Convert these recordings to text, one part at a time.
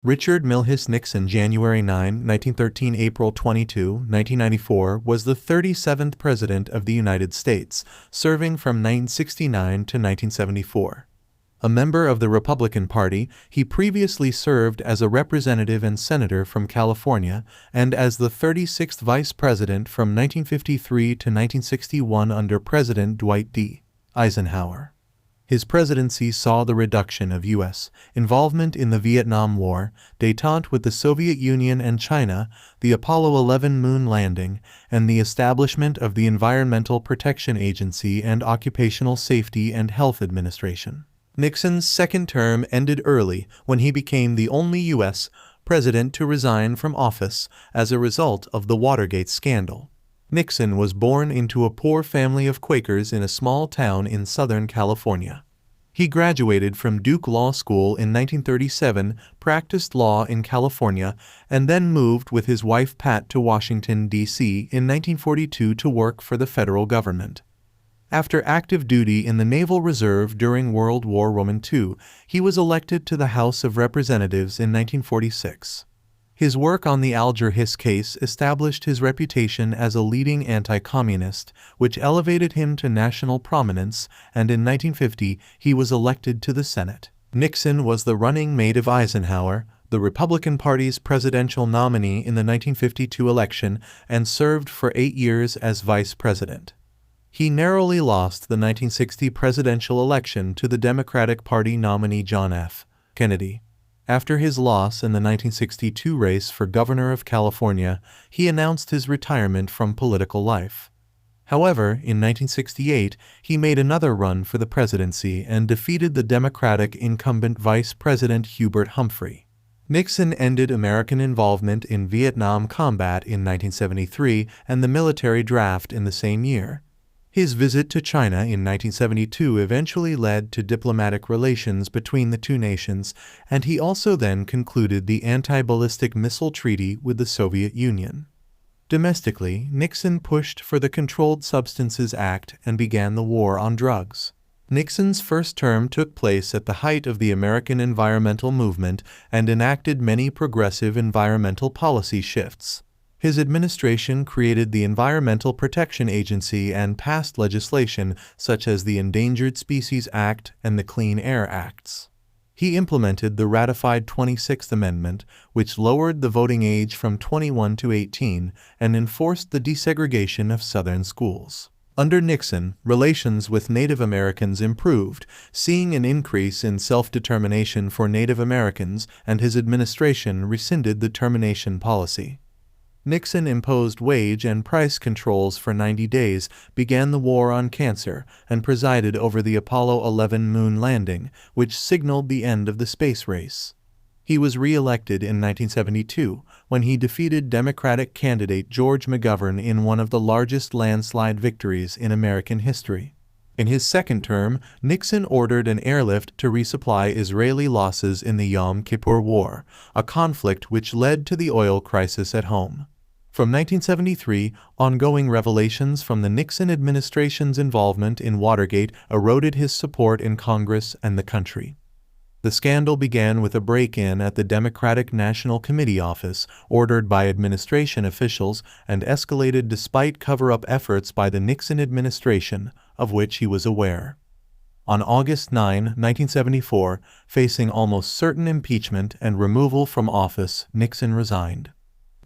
Richard Milhous Nixon, January 9, 1913 – April 22, 1994, was the 37th President of the United States, serving from 1969 to 1974. A member of the Republican Party, he previously served as a representative and senator from California and as the 36th Vice President from 1953 to 1961 under President Dwight D. Eisenhower. His presidency saw the reduction of U.S. involvement in the Vietnam War, détente with the Soviet Union and China, the Apollo 11 moon landing, and the establishment of the Environmental Protection Agency and Occupational Safety and Health Administration. Nixon's second term ended early when he became the only U.S. president to resign from office as a result of the Watergate scandal. Nixon was born into a poor family of Quakers in a small town in Southern California. He graduated from Duke Law School in 1937, practiced law in California, and then moved with his wife Pat to Washington, D.C. in 1942 to work for the federal government. After active duty in the Naval Reserve during World War II, he was elected to the House of Representatives in 1946. His work on the Alger Hiss case established his reputation as a leading anti-communist, which elevated him to national prominence, and in 1950 he was elected to the Senate. Nixon was the running mate of Eisenhower, the Republican Party's presidential nominee in the 1952 election, and served for 8 years as vice president. He narrowly lost the 1960 presidential election to the Democratic Party nominee John F. Kennedy. After his loss in the 1962 race for governor of California, he announced his retirement from political life. However, in 1968, he made another run for the presidency and defeated the Democratic incumbent Vice President Hubert Humphrey. Nixon ended American involvement in Vietnam combat in 1973 and the military draft in the same year. His visit to China in 1972 eventually led to diplomatic relations between the two nations, and he also then concluded the anti-ballistic missile treaty with the Soviet Union. Domestically, Nixon pushed for the Controlled Substances Act and began the war on drugs. Nixon's first term took place at the height of the American environmental movement and enacted many progressive environmental policy shifts. His administration created the Environmental Protection Agency and passed legislation such as the Endangered Species Act and the Clean Air Acts. He implemented the ratified 26th Amendment, which lowered the voting age from 21 to 18 and enforced the desegregation of Southern schools. Under Nixon, relations with Native Americans improved, seeing an increase in self-determination for Native Americans, and his administration rescinded the termination policy. Nixon imposed wage and price controls for 90 days, began the war on cancer, and presided over the Apollo 11 moon landing, which signaled the end of the space race. He was re-elected in 1972, when he defeated Democratic candidate George McGovern in one of the largest landslide victories in American history. In his second term, Nixon ordered an airlift to resupply Israeli losses in the Yom Kippur War, a conflict which led to the oil crisis at home. From 1973, ongoing revelations from the Nixon administration's involvement in Watergate eroded his support in Congress and the country. The scandal began with a break-in at the Democratic National Committee office, ordered by administration officials, and escalated despite cover-up efforts by the Nixon administration, of which he was aware. On August 9, 1974, facing almost certain impeachment and removal from office, Nixon resigned.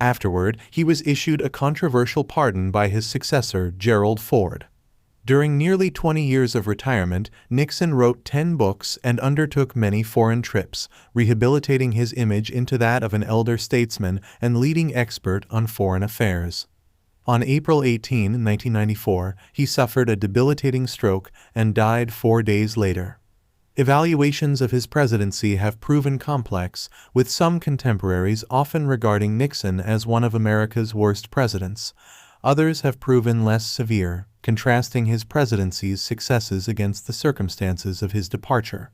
Afterward, he was issued a controversial pardon by his successor, Gerald Ford. During nearly 20 years of retirement, Nixon wrote 10 books and undertook many foreign trips, rehabilitating his image into that of an elder statesman and leading expert on foreign affairs. On April 18, 1994, he suffered a debilitating stroke and died 4 days later. Evaluations of his presidency have proven complex, with some contemporaries often regarding Nixon as one of America's worst presidents. Others have proven less severe, contrasting his presidency's successes against the circumstances of his departure.